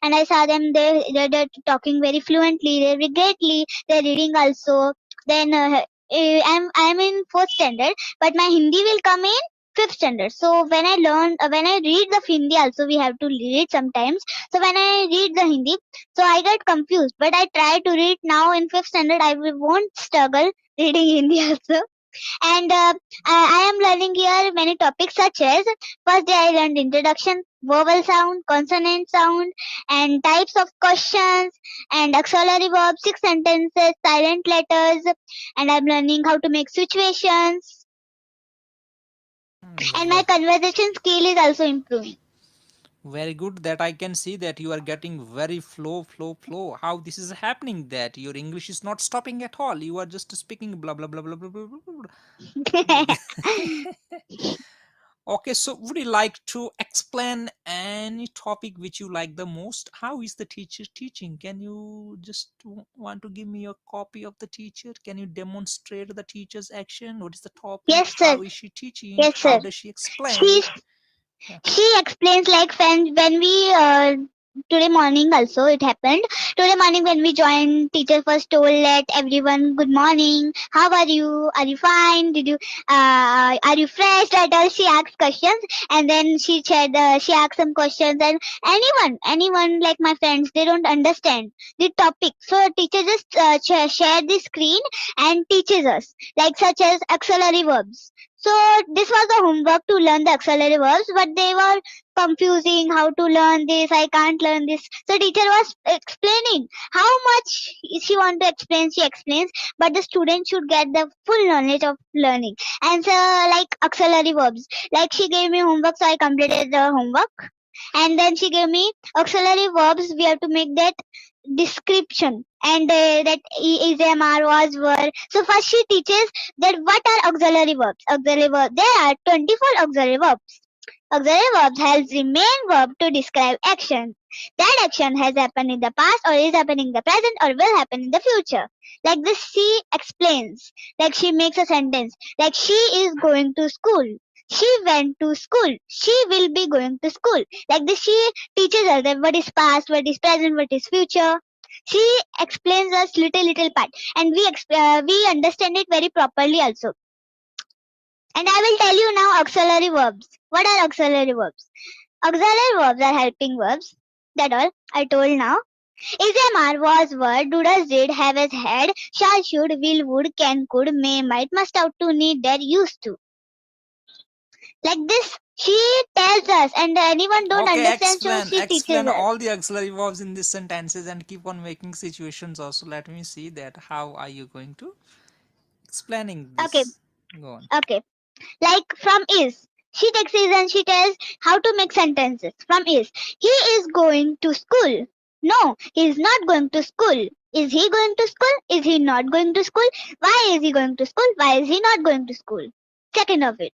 and I saw them, they're talking very fluently, very greatly, they're reading also. Then I'm in fourth standard, but my Hindi will come in fifth standard. So when I read the Hindi also, we have to read sometimes. So when I read the Hindi, so I get confused. But I try to read now in fifth standard. Won't struggle reading Hindi also. And I am learning here many topics such as, first day I learned introduction, vowel sound, consonant sound, and types of questions, and auxiliary verbs, six sentences, silent letters, and I'm learning how to make situations. And my Ve- conversation skill is also improving. Very good, that I can see that you are getting very flow. How this is happening, that your English is not stopping at all. You are just speaking blah blah blah blah blah blah blah. Blah. Okay, so would you like to explain any topic which you like the most? How is the teacher teaching? Can you just want to give me a copy of the teacher? Can you demonstrate the teacher's action? What is the topic? Yes, sir. How is she teaching? Yes, How sir. does she explain? She Yeah. she explains like when we today morning also it happened. Today morning when we joined, teacher first told let everyone good morning, how are you fine, did you are you fresh, like all she asked questions. And then she asked some questions, and anyone like my friends, they don't understand the topic, so teacher just share the screen and teaches us, like such as auxiliary verbs. So this was the homework to learn the auxiliary verbs, but they were confusing how to learn this. I can't learn this. So teacher was explaining how much she want to explain. She explains, but the student should get the full knowledge of learning. And so like auxiliary verbs, like she gave me homework, so I completed the homework. And then she gave me auxiliary verbs. We have to make that description, and that is, am, are, was, were. So first she teaches that what are auxiliary verbs. Auxiliary verbs. There are 24 auxiliary verbs. Auxiliary verbs helps the main verb to describe action. That action has happened in the past, or is happening in the present, or will happen in the future. Like this, she explains. Like she makes a sentence. Like she is going to school. She went to school. She will be going to school. Like this, she teaches us that what is past, what is present, what is future. She explains us little part, and we understand it very properly also. And I will tell you now auxiliary verbs. What are auxiliary verbs? Auxiliary verbs are helping verbs. That all I told now. Is, am, are, was, were, do, does, did, have, has, had, shall, should, will, would, can, could, may, might, must, ought to, need, dare, used to. Like this, she tells us, and anyone don't Okay, understand, so explain she teaches explain us. all the auxiliary verbs in these sentences and keep on making situations also. Let me see that how are you going to explaining Okay, this. Go on. okay. Like from is. She takes is and she tells how to make sentences. From is. He is going to school. No, he is not going to school. Is he going to school? Is he not going to school? Why is he going to school? Why is he not going to school? Second of it.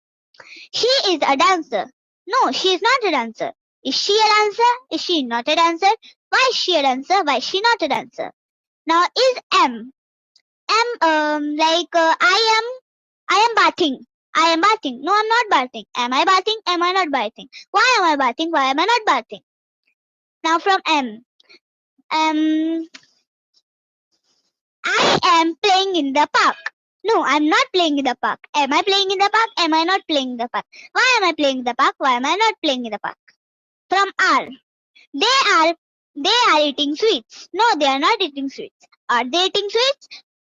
She is a dancer. No, she is not a dancer. Is she a dancer? Is she not a dancer? Why is she a dancer? Why is she not a dancer? Now is am. I am bathing. I am bathing. No, I'm not bathing. Am I bathing? Am I not bathing? Why am I bathing? Why am I not bathing? Now from am. Um, I am playing in the park. No, I'm not playing in the park. Am I playing in the park? Am I not playing in the park? Why am I playing in the park? Why am I not playing in the park? From are. They are they are eating sweets. No, they are not eating sweets. Are they eating sweets?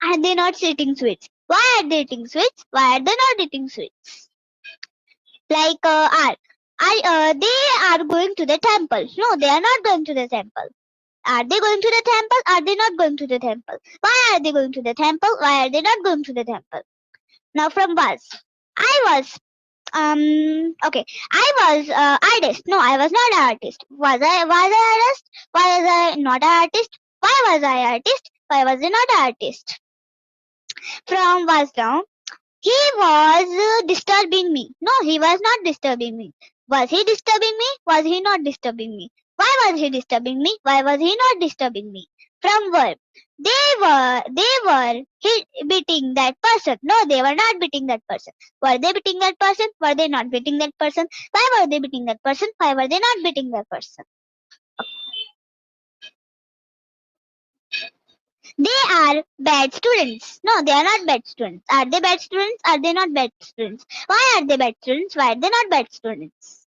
Are they not eating sweets? Why are they eating sweets? Why are they not eating sweets? Like they are going to the temple. No, they are not going to the temple. Are they going to the temple? Are they not going to the temple? Why are they going to the temple? Why are they not going to the temple? Now from was. I was okay. I was artist. No, I was not an artist. Was I artist? Why was I not an artist? Why was I artist? Why was I not an artist? From was down. He was disturbing me. No, he was not disturbing me. Was he disturbing me? Was he not disturbing me? Why was he disturbing me? Why was he not disturbing me? From verb. They were beating that person. No, they were not beating that person. Were they beating that person? Were they not beating that person? Why were they beating that person? Why were they not beating that person? They are bad students. No, they are not bad students. Are they bad students? Are they not bad students? Why are they bad students? Why are they not bad students?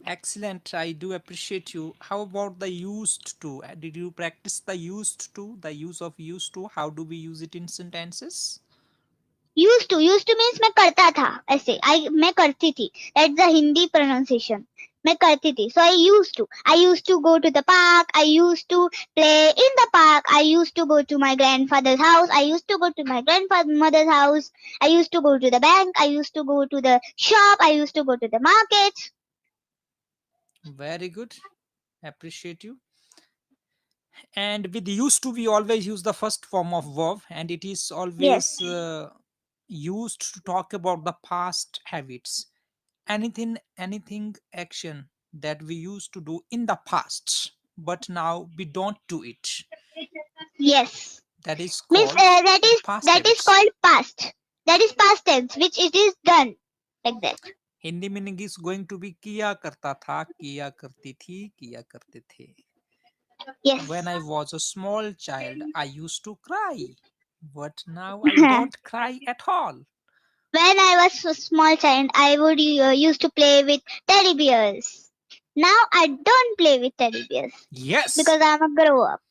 Excellent. I do appreciate you. How about the used to? Did you practice the used to? The use of used to? How do we use it in sentences? Used to means मैं करता था ऐसे मैं करती थी. That's the Hindi pronunciation. मैं करती थी. So I used to go to the park. I used to play in the park. I used to go to my grandfather's house. I used to go to my grandmother's house. I used to go to the bank. I used to go to the shop. I used to go to the market. Very good. Appreciate you. And with used to, we always use the first form of verb, and it is always Yes. used to talk about the past habits. Anything action that we used to do in the past, but now we don't do it. Yes. That is Means called past that is habits. called past. That is past tense, which it is done like that. Hindi meaning is going to be किया करता था, किया करती थी, किया करते थे. Yes. When I was a small child, I used to cry, but now I don't cry at all. When I was a small child, I would used to play with teddy bears. Now I don't play with teddy bears Yes. because I'm a grow up.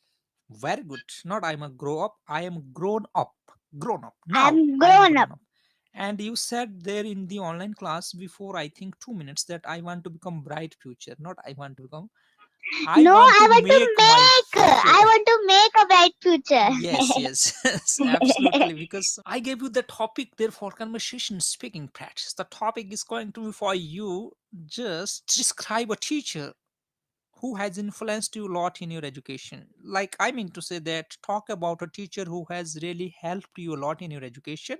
Very good. Not I'm a grow up. I am grown up. Grown up. Now I'm I am grown grown up. up. And you said there in the online class before, I think 2 minutes, that I want to become bright future. Not I want to become. I No, want to I want to make my future. I want to make a bright future. Yes, yes, absolutely. Because I gave you the topic there for conversation speaking practice. The topic is going to be for you. Just describe a teacher who has influenced you a lot in your education. Like, I mean to say that, talk about a teacher who has really helped you a lot in your education.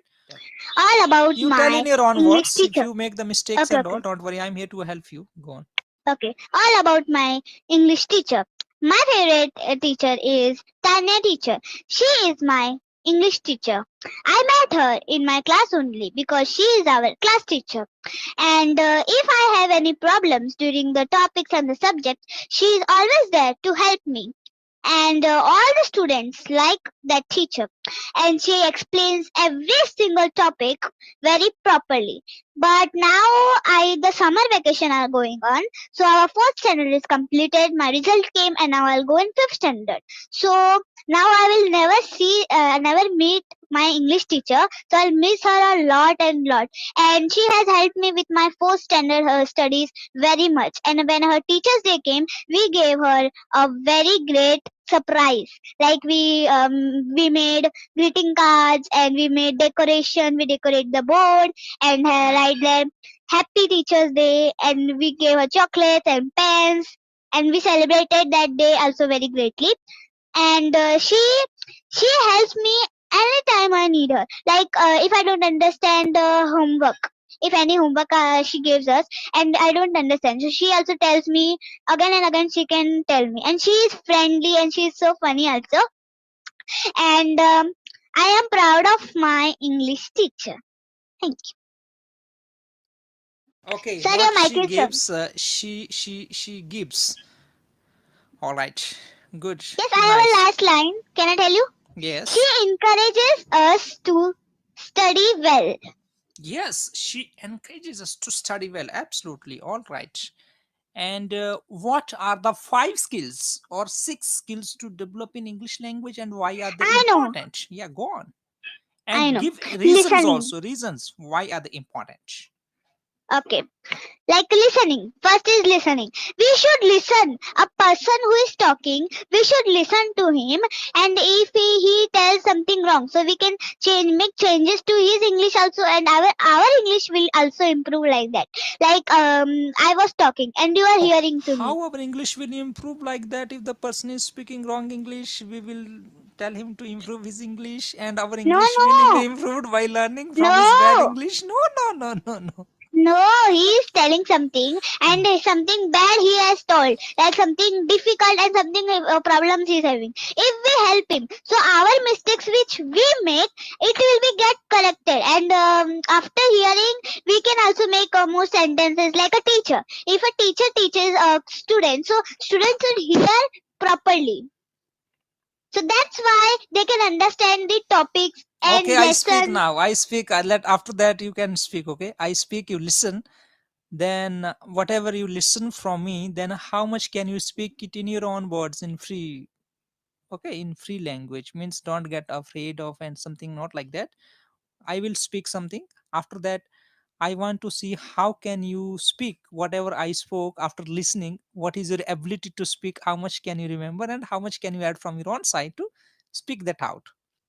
All about You tell in my your own English words. If teacher. you make the mistakes Okay, and all, okay. don't worry. I'm here to help you. Go on. Okay, all about my English teacher. My favorite teacher is Tanya teacher. She is my English teacher. I met her in my class only because she is our class teacher. And if I have any problems during the topics and the subjects, she is always there to help me. And all the students like that teacher, and she explains every single topic very properly. But now the summer vacation are going on, so our fourth standard is completed, my result came, and now I'll go in fifth standard. So now I will never meet my English teacher, so I'll miss her a lot and lot. And she has helped me with my fourth standard studies very much. And when her teachers day came, we gave her a very great surprise. Like we made greeting cards, and we made decoration. We decorate the board and write there Happy Teachers Day, and we gave her chocolates and pens, and we celebrated that day also very greatly. And she helps me anytime I need her. Like if I don't understand homework. If any homework she gives us and I don't understand, so she also tells me again and again. She can tell me, and she is friendly and she is so funny also. And I am proud of my English teacher. Thank you. Okay, Sir, not your mic she is on. gives. She gives. All right. Good. Yes, I have a Nice. last line. Can I tell you? Yes. She encourages us to study well. Yes, she encourages us to study well. Absolutely. All right. And what are the 5 skills or 6 skills to develop in English language, and why are they I know. important? Yeah, go on. I And know. give reasons Listening. also. Reasons why are they important? Okay. Like listening. First is listening. We should listen. A person who is talking, we should listen to him. And if he tells something wrong, so we can make changes to his English also, and our English will also improve like that. Like I was talking and you are hearing to me. How our English will improve like that? If the person is speaking wrong English, we will tell him to improve his English, and our English will be No. improved by learning from his bad No. English. No, no, no, no, no. No, he is telling telling something and something bad he has told, like something difficult and something problems he's having. If we help him, so our mistakes which we make, it will be get corrected. And after hearing, we can also make more sentences like a teacher. If a teacher teaches a student, so students should hear properly. So that's why they can understand the topics Okay, and I speak lesson. now. I speak. Let after that you can speak. Okay, I speak. You listen. Then whatever you listen from me, then how much can you speak it in your own words in free? Okay, in free language means don't get afraid of and something not like that. I will speak something. After that, I want to see how can you speak whatever I spoke after listening. What is your ability to speak? How much can you remember and how much can you add from your own side to speak that out?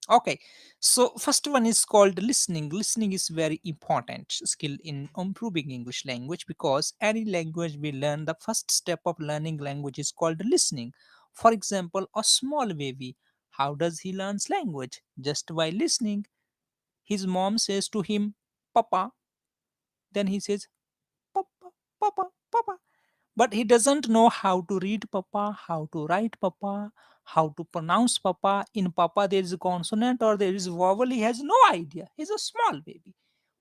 Okay, so first one is called listening. Listening is very important skill in improving English language because any language we learn, the first step of learning language is called listening. For example, a small baby, how does he learns language? Just by listening. His mom says to him, Papa, then he says, Papa, Papa, Papa. But he doesn't know how to read Papa, how to write Papa, how to pronounce Papa. In Papa, there is a consonant or there is a vowel. He has no idea. He's a small baby.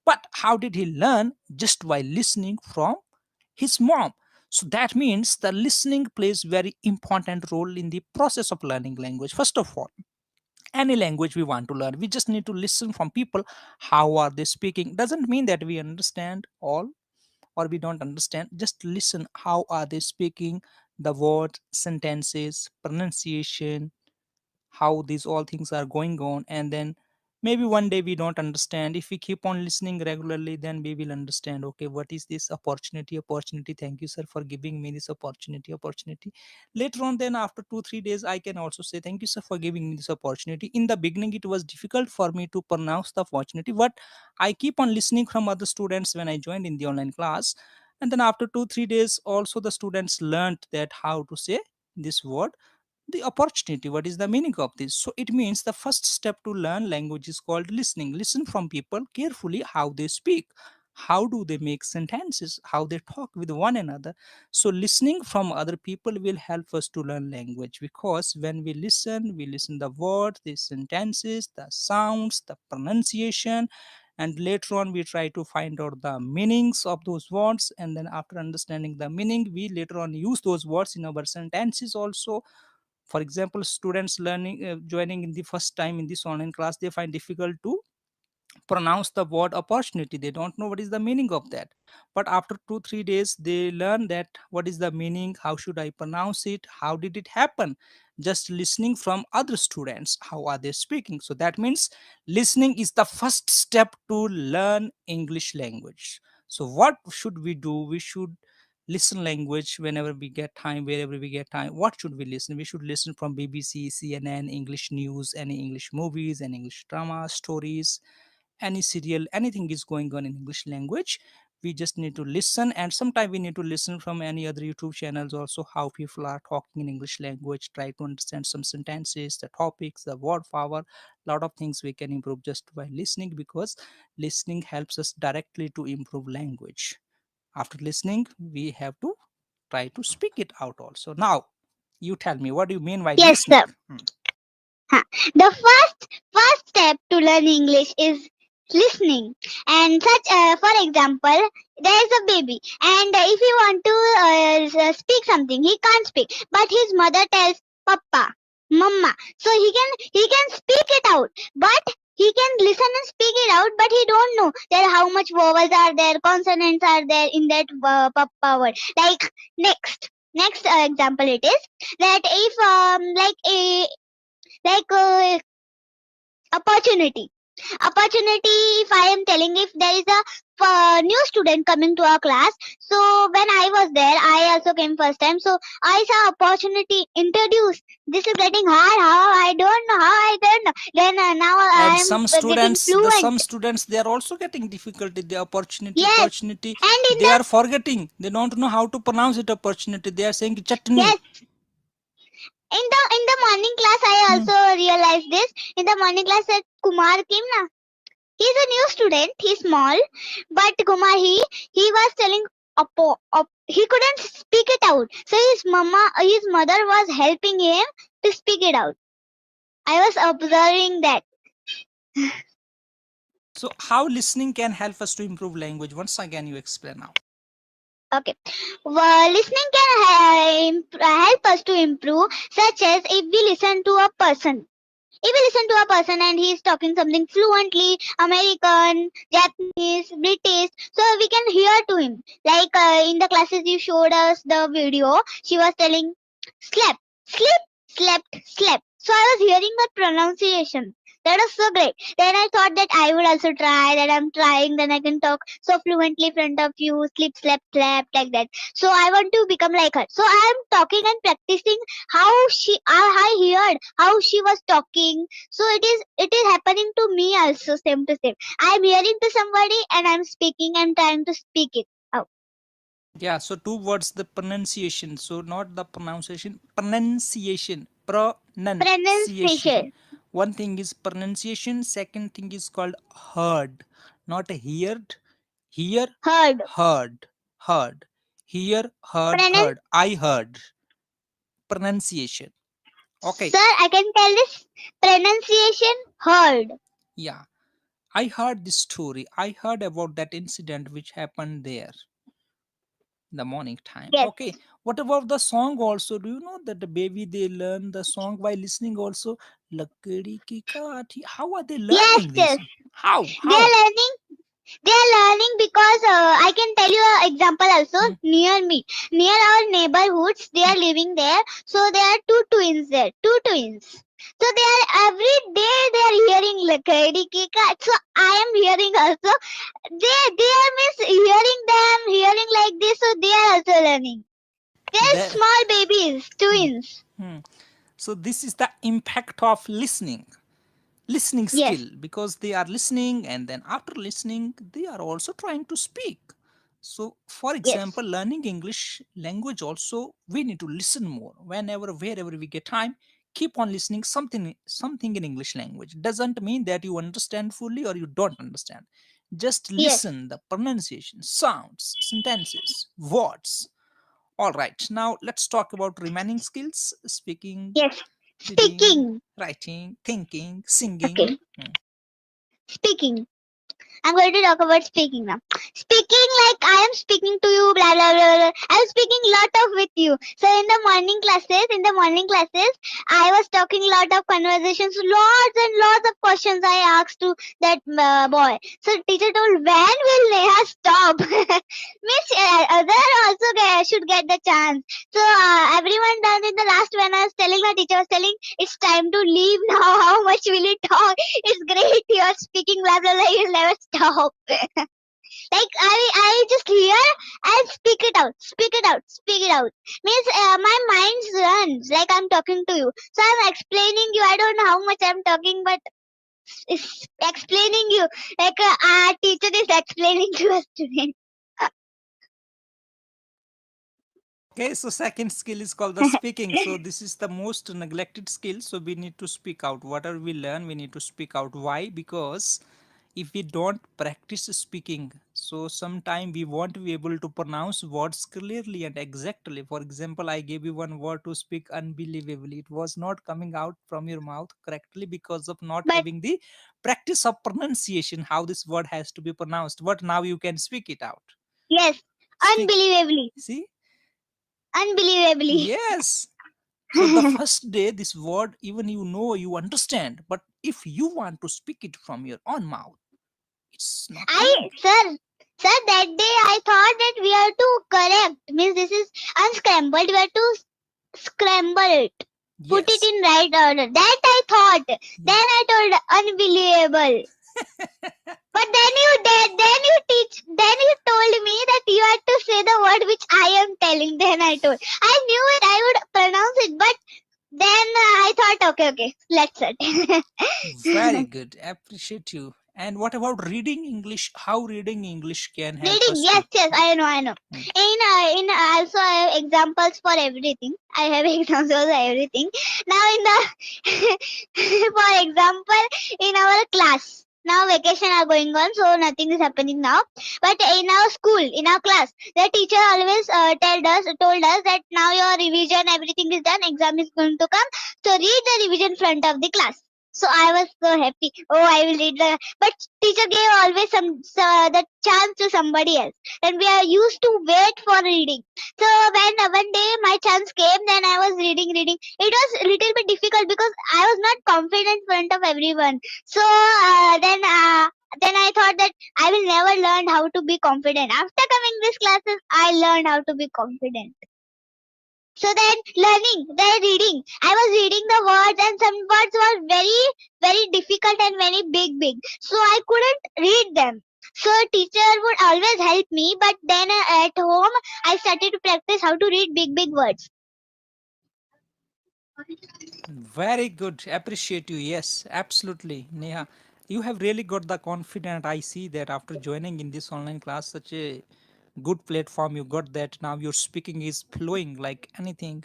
But how did he learn? Just by listening from his mom. So that means the listening plays very important role in the process of learning language. First of all, any language we want to learn, we just need to listen from people. How are they speaking? Doesn't mean that we understand all or we don't understand. Just listen, how are they speaking, the words, sentences, pronunciation, how these all things are going on. And then maybe one day we don't understand. If we keep on listening regularly, then we will understand, okay, what is this opportunity. Thank you, sir, for giving me this opportunity. Later on, then after 2 3 days, I can also say thank you, sir, for giving me this opportunity. In the beginning it was difficult for me to pronounce the opportunity, but I keep on listening from other students when I joined in the online class. And then after 2 3 days also the students learned that how to say this word, the opportunity. What is the meaning of this? So it means the first step to learn language is called listening. Listen from people carefully, how they speak, how do they make sentences, how they talk with one another. So listening from other people will help us to learn language, because when we listen the words, the sentences, the sounds, the pronunciation, and later on we try to find out the meanings of those words. And then after understanding the meaning, we later on use those words in our sentences also. For example, students learning joining in the first time in this online class, they find difficult to pronounce the word opportunity. They don't know what is the meaning of that. But after 2 3 days they learn that what is the meaning, how should I pronounce it, how did it happen, just listening from other students, how are they speaking. So that means listening is the first step to learn English language. So what should we do? We should listen language whenever we get time, wherever we get time. What should we listen? We should listen from BBC, CNN, English news, any English movies and English drama stories, any serial, anything is going on in English language. We just need to listen. And sometimes we need to listen from any other YouTube channels also, how people are talking in English language, try to understand some sentences, the topics, the word power. Lot of things we can improve just by listening, because listening helps us directly to improve language. After listening, we have to try to speak it out also. Now you tell me, what do you mean by Yes, listening? sir. Huh. The first step to learn English is listening. And such, for example, there is a baby, and if he want to speak something, he can't speak, but his mother tells Papa, Mama, so he can speak it out, but he can listen and speak it out, but he don't know there how much vowels are there, consonants are there in that Papa word. Like next example, it is that if like opportunity, if I am telling, if there is a new student coming to our class, so when I was there, I also came first time, so I saw opportunity introduced. This is getting hard, how I don't know, then now I And am some getting students, the fluent. some students, they are also getting difficulty. The Yes, opportunity, and in they the are forgetting, they don't know how to pronounce it. Opportunity, they are saying chutney. yes, in the morning class I Hmm. also realized this. In the morning class that Kumar came na, he's a new student, he's small, but Kumar, he was telling he couldn't speak it out. So his mother was helping him to speak it out. I was observing that. So how listening can help us to improve language? Once again, you explain now. Okay. Well, listening can help us to improve, such as if we listen to a person. If we listen to a person and he is talking something fluently, American, Japanese, British, so we can hear to him. Like in the classes you showed us the video, she was telling slept, sleep, slept. So I was hearing that pronunciation. That was so great. Then I thought that I would also try. That I'm trying. Then I can talk so fluently in front of you. Sleep, slept like that. So I want to become like her. So I am talking and practicing I heard how she was talking. So it is happening to me also, same to same. I am hearing to somebody and I'm speaking and trying to speak it out. Yeah, so two words, the pronunciation. So not the pronunciation, pronunciation. Pronunciation. One thing is pronunciation, second thing is called heard, not heard. Hear, Heard. heard, heard. Hear, heard, Pronun- heard. I heard. Pronunciation. Okay. Sir, I can tell this pronunciation heard. Yeah. I heard this story. I heard about that incident which happened there in the morning time. Yes. Okay. What about the song also? Do you know that the baby they learn the song by listening also? Lakdi ki kathi. How are they Yes, learning yes. this? How? They are How? learning. They are learning because I can tell you an example also Hmm. near me. Near our neighborhoods, they are living there. So there are two twins there. Two twins. So they are every day they are hearing Lakadi Kika. So I am hearing also. They are hearing them, hearing like this, so they are also learning. They are That, small babies, hmm, twins. hmm. So this is the impact of listening Yes, skill, because they are listening and then after listening they are also trying to speak. So for yes, example, learning English language also, we need to listen more whenever wherever we get time. Keep on listening something in English language. Doesn't mean that you understand fully or you don't understand. Just yes, listen the pronunciation, sounds, sentences, words. All right, now let's talk about remaining skills: speaking, yes. reading, Speaking. writing, thinking, singing. Okay, Hmm. speaking. I'm going to talk about speaking now. Speaking like I am speaking to you, blah blah blah blah. I'm speaking lot of with you. So in the morning classes, I was talking lot of conversations, lots and lots of questions I asked to that boy. So teacher told, when will Neha stop? Miss, other also should get the chance. So everyone done in the last when I was telling my teacher was telling, it's time to leave now. How much will you talk? It's great. You are speaking blah blah blah. You'll never stop. Like I just hear and speak it out, speak it out, speak it out. Means my mind runs like I'm talking to you. So I'm explaining you. I don't know how much I'm talking, but it's explaining you like our teacher is explaining to a student. Okay, so second skill is called the speaking. So this is the most neglected skill. So we need to speak out. Whatever we learn, we need to speak out. Why? Because if we don't practice speaking, so sometime we won't be able to pronounce words clearly and exactly. For example, I gave you one word to speak unbelievably. It was not coming out from your mouth correctly because of not But having the practice of pronunciation, how this word has to be pronounced. But now you can speak it out. yes, Speak. unbelievably, See? unbelievably. Yes. So the first day, this word, even you know, you understand, but if you want to speak it from your own mouth, it's not coming. Sir, that day I thought that we have to correct. Means this is unscrambled. We have to scramble it. Put it Yes. in right order. That I thought. Yeah. Then I told unbelievable. But then you told me that you had to say the word which I am telling. Then I told. I knew it. I would pronounce it, but then I thought, okay, let's it. Very good. Appreciate you. And what about reading English? How reading English can help Reading, us yes, to? yes, I know. Hmm. In also I have examples for everything. I have examples for everything. Now in the for example in our class. now vacation are going on, so nothing is happening now. But in our school, in our class, the teacher always told us that now your revision, everything is done, exam is going to come, so read the revision front of the class. So I was so happy. Oh, I will read the. But teacher gave always the chance to somebody else, and we are used to wait for reading. So when one day my chance came, then I was reading. It was a little bit difficult because I was not confident in front of everyone. So then I thought that I will never learn how to be confident. After coming these classes, I learned how to be confident. So then learning, then reading. I was reading the words and some words were very difficult and very big. So I couldn't read them. So teacher would always help me, but then at home I started to practice how to read big words. Very good. Appreciate you. Yes, absolutely. Neha, you have really got the confidence. I see that after joining in this online class, such a good platform, you got that. Now your speaking is flowing like anything.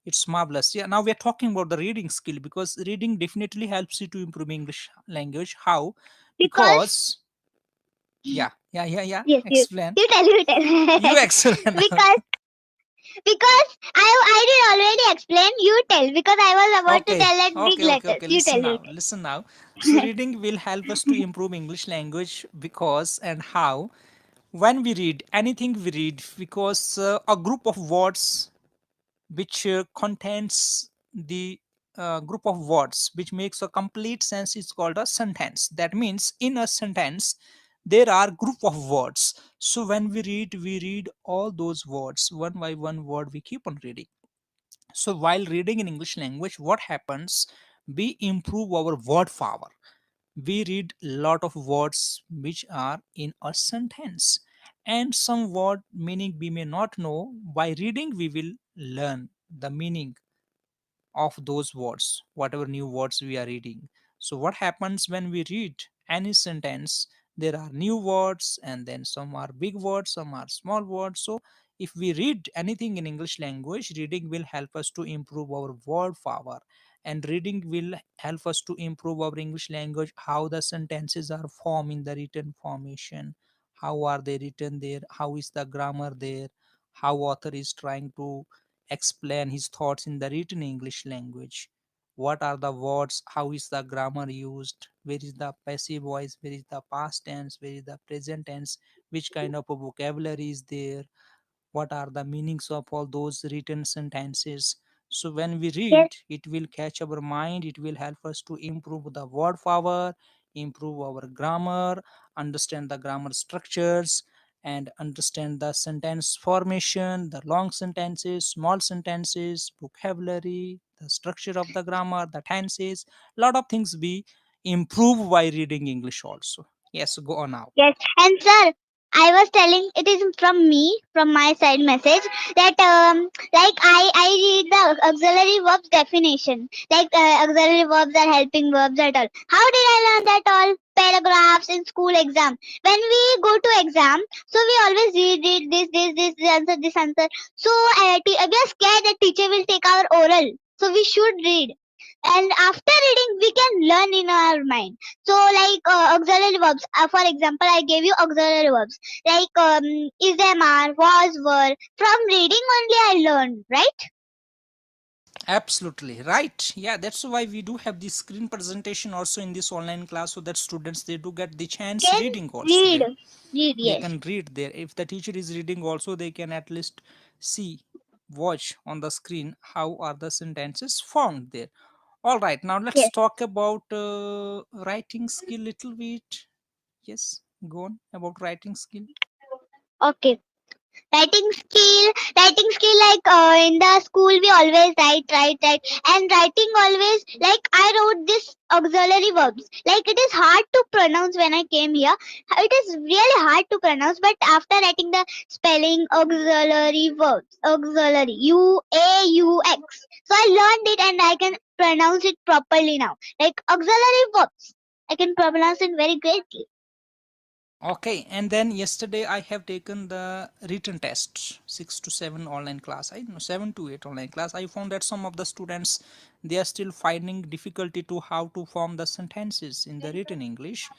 It's marvelous. Yeah, now we are talking about the reading skill because reading definitely helps you to improve English language. How? Because Because, yeah. yes, Explain. you tell. You explain now. because because I did already explain. You tell because I was about to Okay, tell at big letters. okay. You tell. Listen You now, listen now. So reading will help us to improve English language because and how when we read anything we read because a group of words which contains the group of words which makes a complete sense is called a sentence. That means in a sentence there are group of words. So when we read all those words one by one word we keep on reading. So while reading in English language, what happens? We improve our word power. We read lot of words which are in a sentence, and some word meaning we may not know. By reading, we will learn the meaning of those words, whatever new words we are reading. So, what happens when we read any sentence? There are new words, and then some are big words, some are small words. So, if we read anything in English language, reading will help us to improve our word power, and reading will help us to improve our English language. How the sentences are formed in the written formation, how are they written there, how is the grammar there, how author is trying to explain his thoughts in the written English language. What are the words? How is the grammar used? Where is the passive voice? Where is the past tense? Where is the present tense? Which kind of a vocabulary is there? What are the meanings of all those written sentences? So when we Yes, read, it will catch our mind, it will help us to improve the word power, improve our grammar, understand the grammar structures, and understand the sentence formation, the long sentences, small sentences, vocabulary, the structure of the grammar, the tenses. Lot of things we improve by reading English also. Yes, go on now. yes. And sir, I was telling it is from me, from my side message that like I read the auxiliary verbs definition. Like auxiliary verbs are helping verbs at all. How did I learn that all? Paragraphs in school exam. When we go to exam, so we always read this answer. So we are scared that teacher will take our oral. So we should read. And after reading, we can learn in our mind. So, like auxiliary verbs. For example, I gave you auxiliary verbs like is, am, are, was, were. From reading only, I learned, right? Absolutely right. Yeah, that's why we do have the screen presentation also in this online class so that students they do get the chance Can reading also read, there. They yes. can read there. If the teacher is reading also they can at least see, watch on the screen how are the sentences formed there. All right, now let's Yes. talk about writing skill little bit. Yes, go on about writing skill. Okay. Writing skill like in the school we always write, and writing always like I wrote this auxiliary verbs like it is hard to pronounce. When I came here it is really hard to pronounce, but after writing the spelling auxiliary verbs, auxiliary UAUX, so I learned it and I can pronounce it properly now, like auxiliary verbs I can pronounce it very greatly. Okay, and then yesterday I have taken the written test 6 to 7 online class. I know 7 to 8 online class. I found that some of the students they are still finding difficulty to how to form the sentences in the written English.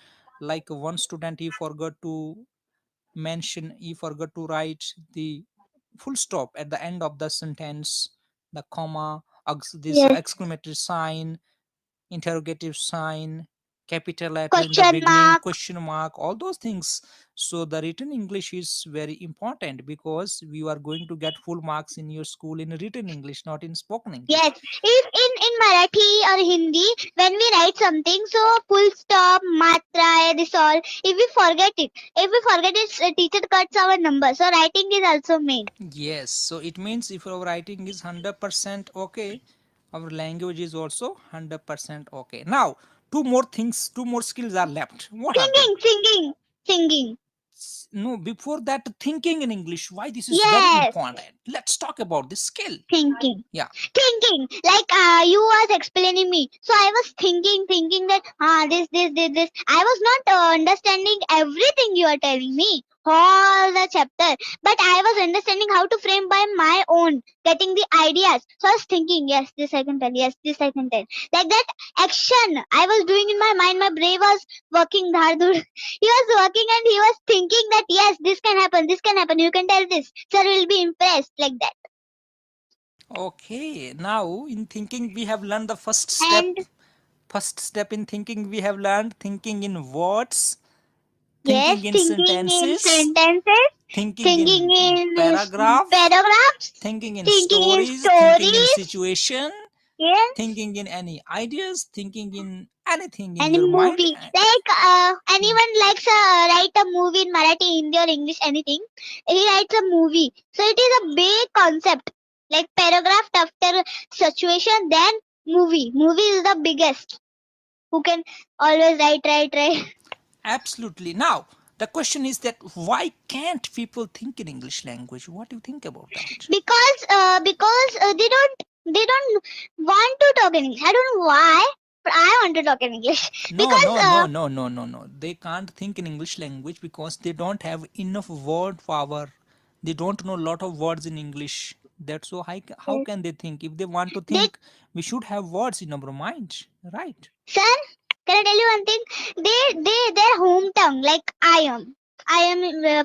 Like one student, he forgot to mention, he forgot to write the full stop at the end of the sentence, the comma, this Yes. exclamatory sign, interrogative sign, capital letter in the Question beginning, mark. question mark, all those things. So the written English is very important because you are going to get full marks in your school in written English, not in spoken Yes. English. If in Marathi or Hindi, when we write something, so full stop, matra, this all. If we forget it, teacher cuts our number. So writing is also main. Yes, so it means if our writing is 100% okay, our language is also 100% okay. Now, two more things, two more skills are left. What are they? Singing. No, before that, thinking in English. Why this is very Yes. important? Let's talk about this skill. Thinking. Yeah. Thinking. Like you was explaining me. So I was thinking that this. I was not understanding everything you are telling me. All the chapter. But I was understanding how to frame by my own. Getting the ideas. So I was thinking, yes, this I can tell. Yes, this I can tell. Like that action I was doing in my mind. My brain was working hard. He was working and he was thinking that yes, this can happen. This can happen. You can tell this. Sir will be impressed like that. Okay, now in thinking we have learned the first step. And First step in thinking we have learned thinking in words, yes, thinking in thinking in sentences, sentences, thinking thinking in in paragraph, paragraphs, thinking in thinking in stories, thinking in stories, situation, yes, thinking in any ideas, thinking in anything in and your in mind. movie. Like anyone likes write a movie in Marathi, Hindi, or English, anything. He writes a movie. So it is a big concept. Like paragraph after situation, then movie. Movie is the biggest. Who can always write. Absolutely. Now, the question is that why can't people think in English language? What do you think about that? Because they don't want to talk in English. I don't know why, but I want to talk in English No, because no, no, no, no, no, no. They can't think in English language because they don't have enough word power. They don't know a lot of words in English. That's so how can they think? If they want to they, think, we should have words in our mind, right? sir, can I tell you one thing? Their hometown, like I am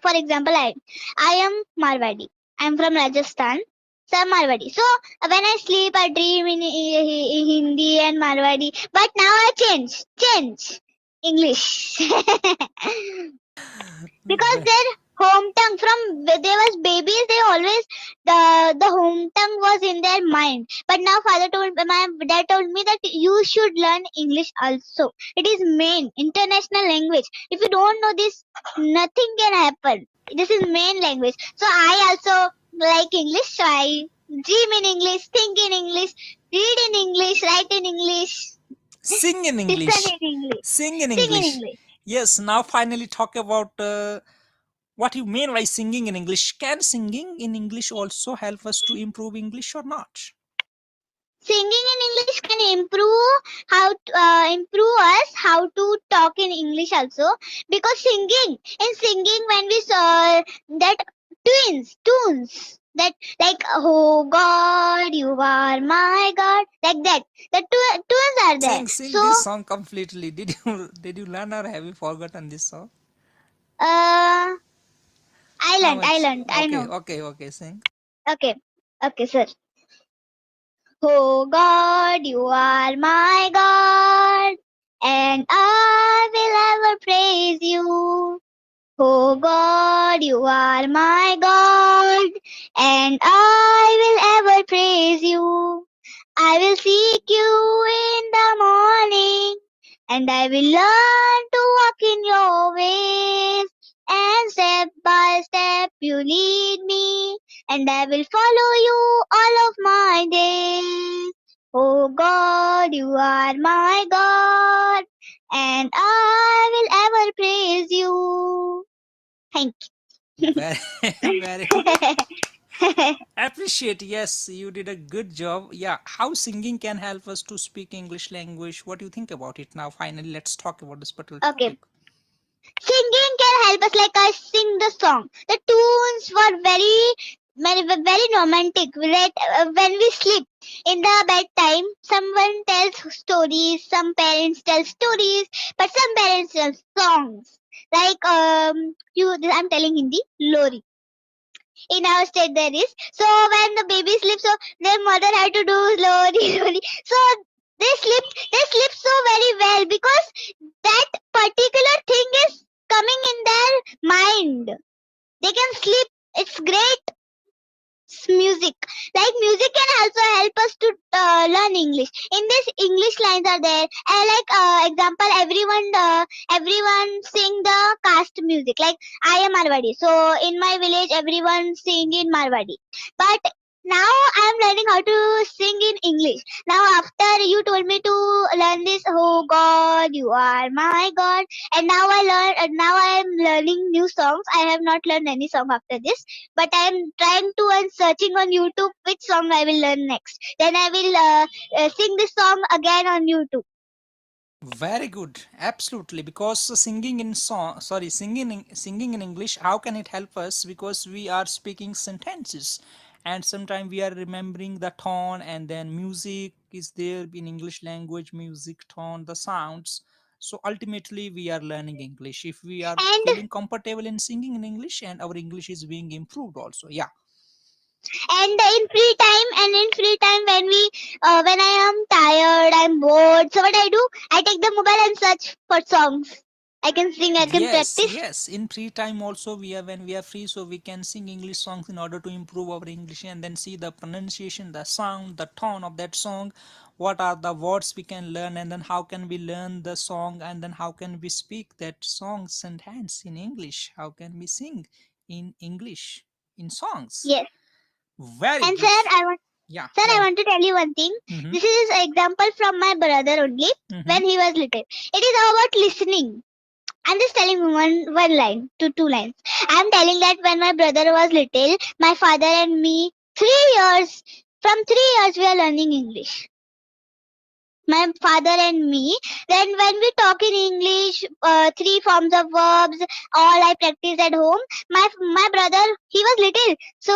for example, I am Marwadi. I am from Rajasthan. So I'm Marwadi. So when I sleep, I dream in Hindi and Marwadi. But now I change English. Because Ve- their home tongue from they was babies, they always the home tongue was in their mind. But now my dad told me that you should learn English also. It is main international language. If you don't know this, nothing can happen. This is main language. So I also like English. So I dream in English, think in English, read in English, write in English, Sing in listen English. in English, Sing in sing in English. English. Yes, now finally talk about what you mean by singing in English. Can singing in English also help us to improve English or not? Singing in English can improve us how to talk in English also, because singing when we saw that tunes that, like, oh God, you are my God, like that, the tunes are there. Sing So this song completely. Did you learn or have you forgotten this song? uh I How learned, much? I Okay, know. okay, okay. Sing. Okay, okay, sir. Oh God, you are my God, and I will ever praise you. Oh God, you are my God, and I will ever praise you. I will seek you in the morning, and I will learn to walk in your ways. And step by step you lead me, and I will follow you all of my days. Oh God, you are my God, and I will ever praise you. Thank Very, very you. appreciate. Yes, you did a good job. Yeah, how singing can help us to speak English language? What do you think about it? Now, finally, let's talk about this particular Okay. topic. Singing can help us, like I sing the song. The tunes were very very romantic. When we sleep in the bedtime, someone tells stories. Some parents tell stories, but some parents tell songs. Like I'm telling Hindi, Lori. In our state there is. So when the baby sleeps, so their mother had to do Lori, Lori. So they sleep so very well because that particular thing is coming in their mind. They can sleep. It's great music. Like music can also help us to learn English. In this, English lines are there. Like example, everyone sing the caste music. Like I am Marwadi, so in my village everyone sing in Marwadi. But now I am learning how to sing in English. Now after you told me to learn this, oh God, you are my God, and now now I am learning new songs. I have not learned any song after this, but I am trying to and searching on YouTube which song I will learn next. Then I will sing this song again on YouTube. Very good, absolutely. Because singing in English, how can it help us? Because we are speaking sentences, and sometimes we are remembering the tone, and then music is there in English language, music, tone, the sounds. So ultimately, we are learning English if we are And feeling comfortable in singing in English, and our English is being improved also. Yeah. in free time when I am tired, I'm bored. So what I do? I take the mobile and search for songs. I can sing. I can Yes, practice. yes. In free time also we are when we are free, so we can sing English songs in order to improve our English and then see the pronunciation, the sound, the tone of that song. What are the words we can learn, and then how can we learn the song, and then how can we speak that song sentence in English? How can we sing in English in songs? Yes. Very And good. Yeah, sir, I very. want to tell you one thing. Mm-hmm. This is an example from my brother only Mm-hmm. when he was little. It is about listening. I'm just telling you one line to two lines. I'm telling that when my brother was little, my father and me, 3 years, from 3 years we are learning English. My father and me. Then when we talk in English, three forms of verbs, all I practice at home. My brother, he was little, so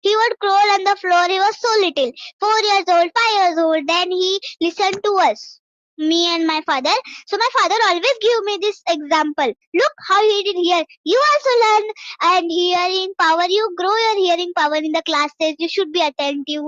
he would crawl on the floor. He was so little, 4 years old, 5 years old. Then he listened to us, me and my father. So my father always give me this example. Look how he did here. You also learn and hearing power. You grow your hearing power in the classes. You should be attentive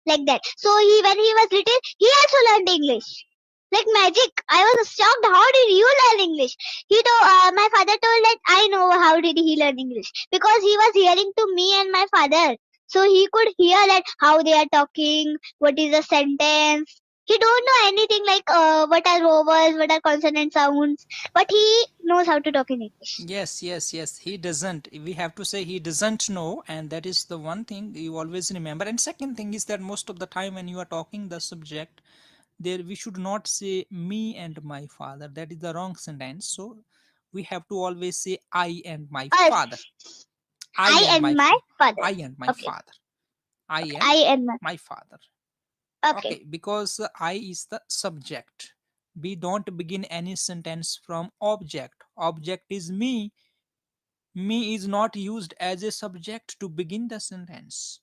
like that. So when he was little, he also learned English. Like magic. I was shocked. How did you learn English? My father told that I know how did he learn English because he was hearing to me and my father. So he could hear that how they are talking, what is a sentence. He don't know anything like what are vowels, what are consonant sounds, but he knows how to talk in English. Yes, yes, yes. He doesn't. We have to say he doesn't know, and that is the one thing you always remember. And second thing is that most of the time when you are talking the subject, there we should not say me and my father. That is the wrong sentence. So we have to always say I and my father. Us, I I and and my my father. father. I and my Okay, father. I and I and my. my father. Okay. Okay, because I is the subject. We don't begin any sentence from object. Object is me. Me is not used as a subject to begin the sentence.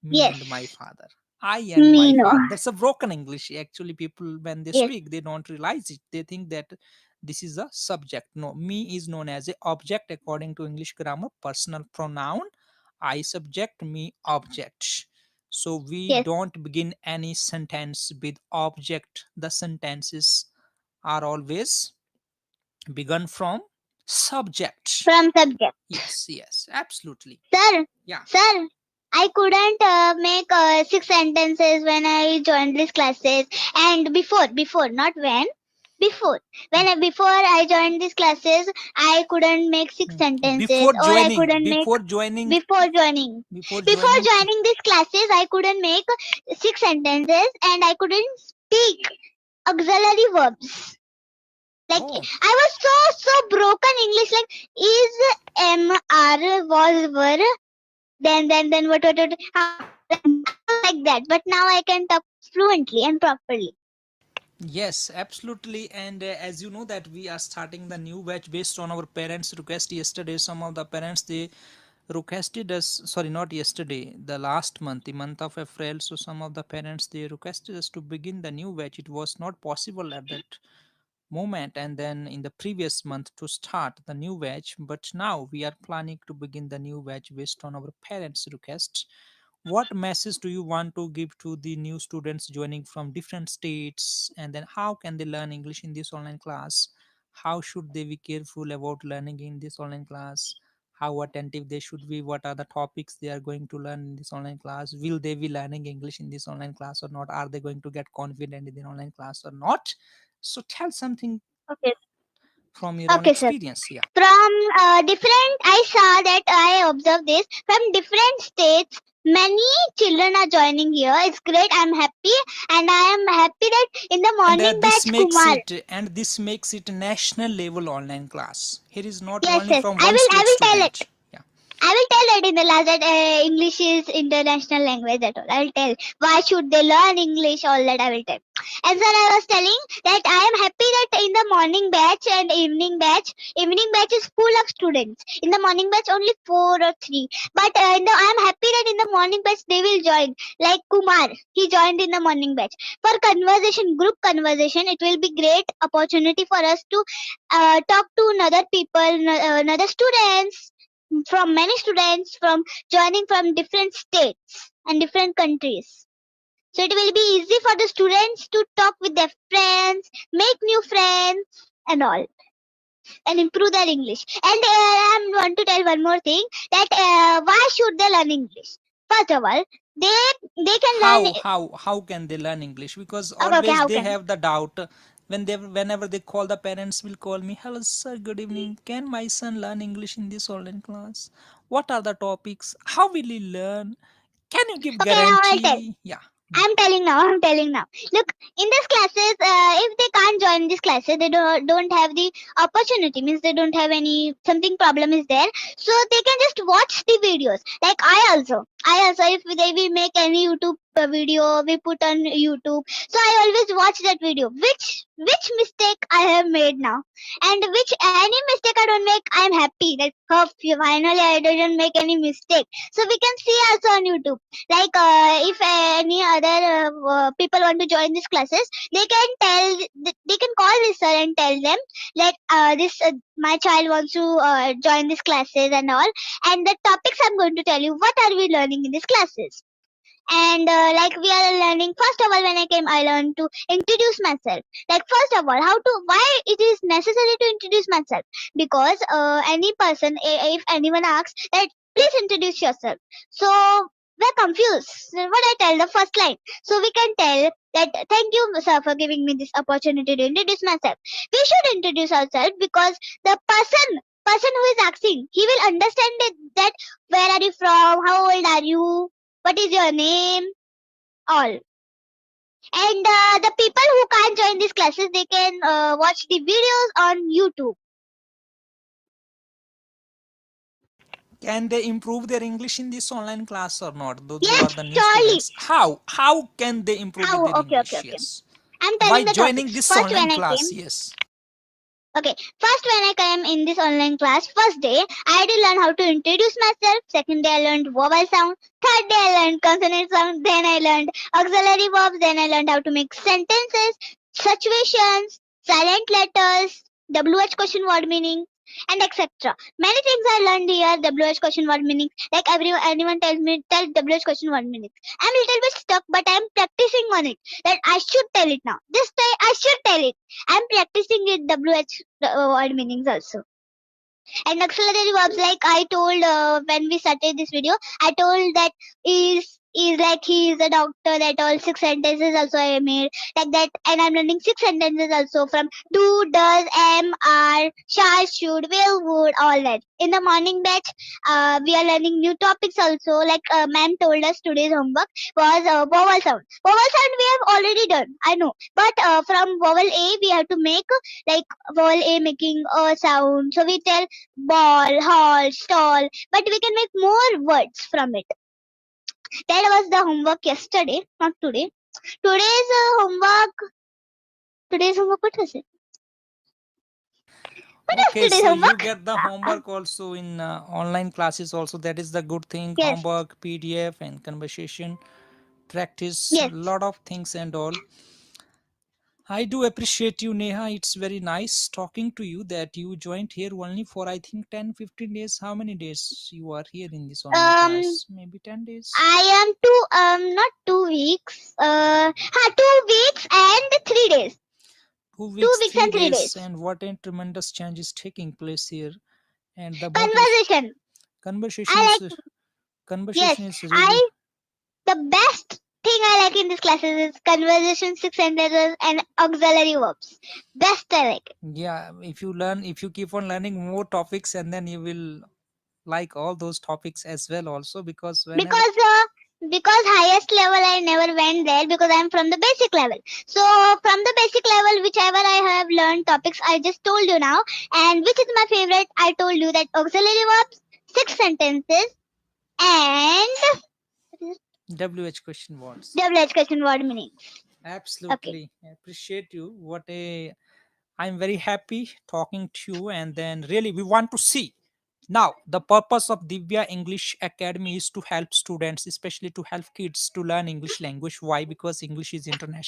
Me and my Yes. father. I and Me my no. father. That's a broken English. Actually, people, when they Yes. speak, they don't realize it. They think that this is a subject. No, me is known as a object according to English grammar. Personal pronoun. I subject, me object. So we Yes. don't begin any sentence with object. The sentences are always begun from subject. From subject. Yes, yes, absolutely. Sir, Yeah. sir, I couldn't make 6 sentences when I joined these classes. And before, not when. Before I joined these classes, I couldn't make six Mm. sentences, Before or I joining, couldn't make before joining, before joining. before Before joining. joining these classes, I couldn't make 6 sentences, and I couldn't speak auxiliary verbs. Like Oh, I was so broken English. Like is was were then what I was like that. But now I can talk fluently and properly. yes, absolutely. And as you know that we are starting the new batch based on our parents' request yesterday. Some of the parents they requested us, sorry, not yesterday, the last month, the month of April. So some of the parents, they requested us to begin the new batch. It was not possible at that moment, and then in the previous month to start the new batch, but now we are planning to begin the new batch based on our parents requests. What message do you want to give to the new students joining from different states, and then how can they learn English in this online class? How should they be careful about learning in this online class? How attentive they should be? What are the topics they are going to learn in this online class? Will they be learning English in this online class or not? Are they going to get confident in the online class or not? So tell something Okay. from your own Okay, sir. experience. Yeah. From different, I saw that I observed this from different states. Many children are joining here. It's great. I'm happy, and I am happy that in the And morning this batch, makes Kumar. it and this makes it national level online class. Here is not Yes, only yes. from I one will. I state will tell it. student. Yeah. I will tell that in the last that English is international language at all. I will tell why should they learn English, all that I will tell. And then I was telling that I am happy that in the morning batch and evening batch is full of students. In the morning batch only 4 or 3. But I am happy that in the morning batch they will join. Like Kumar, he joined in the morning batch. For conversation, group conversation, it will be great opportunity for us to talk to another people, another students, from many students from joining from different states and different countries. So it will be easy for the students to talk with their friends, make new friends, and all, and improve their English. And I want to tell one more thing that why should they learn English? First of all, they can learn. How can they learn English? Because Okay, okay, always how they can? have the doubt when they whenever they call, the parents will call me, hello sir, good evening, can my son learn English in this online class? What are the topics? How will he learn? Can you give Okay, now I'll tell. guarantee? Yeah. I'm telling now. I'm telling now. Look, in these classes, if they can't join these classes, they don't have the opportunity. Means they don't have any something problem is there, so they can just watch the videos. Like I also, if they will make any YouTube video, we put on YouTube. So I always watch that video. Which mistake I have made now, and which any mistake I don't make, I'm happy. Like oh, finally I didn't make any mistake. So we can see also on YouTube, like if any other people want to join these classes, they can they can call this sir and tell them like this my child wants to join these classes and all, and the topics I'm going to tell you, what are we learning in these classes. And like we are learning, first of all, when I came, I learned to introduce myself. Like first of all, how to, why it is necessary to introduce myself, because any person, if anyone asks that please introduce yourself, so we're confused. So what I tell the first line, so we can tell that thank you sir for giving me this opportunity to introduce myself. We should introduce ourselves because the person who is asking, he will understand that where are you from, how old are you, what is your name, all. And the people who can't join these classes, they can watch the videos on YouTube. Can they improve their English in this online class or not? Those who Yes, are the new surely. students, how can they improve with How? their Okay, okay, English? okay. Yes. I'm By telling the joining topics. this First, online when I class. came, Yes. okay, first when I came in this online class, first day, I had to learn how to introduce myself. Second day, I learned vowel sound. Third day, I learned consonant sound. Then I learned auxiliary verbs. Then I learned how to make sentences, situations, silent letters, WH question word meaning, and etc. Many things I learned here. WH question word meaning. Like anyone tells me tell WH question word meaning. I'm a little bit stuck, but I'm practicing on it. That I should tell it now. This time I should tell it. I'm practicing it WH word meanings also. And auxiliary verbs, like I told when we started this video, I told that is like he is a doctor. That all 6 sentences also I made like that, and I'm learning 6 sentences also from do, does, am, are, shall, should, will, would, all that. In the morning batch, we are learning new topics also. Like ma'am told us today's homework was vowel sound. Vowel sound we have already done, I know, but from vowel A we have to make like vowel A making a sound. So we tell ball, hall, stall, but we can make more words from it. That was the homework yesterday, not today. Today's homework, what was it? What is Okay, today's so you homework? get the homework also in online classes also. That is the good thing. Yes, Homework, PDF, and conversation practice, yes. lot of things and all. I do appreciate you, Neha. It's very nice talking to you that you joined here only for I think 10, 15 days. How many days you are here in this online Um, class? Maybe 10 days. I am not 2 weeks. 2 weeks and 3 days. 2 2 weeks, weeks three and three days, days. and what a tremendous change is taking place here. And the motive Conversation. conversation I is like. Yes, conversation is really. I the best thing I like in these classes is conversation, six sentences, and auxiliary verbs. Best I like it. Yeah, if you keep on learning more topics, and then you will like all those topics as well also, because whenever. Because highest level I never went there because I'm from the basic level. So from the basic level, whichever I have learned topics, I just told you now, and which is my favorite. I told you that auxiliary verbs, six sentences, and WH question words. double question word meaning. Okay. Absolutely appreciate you. What a I'm very happy talking to you, and then really we want to see. Now, the purpose of Divya English Academy is to help students, especially to help kids to learn English language. Why? Because English is international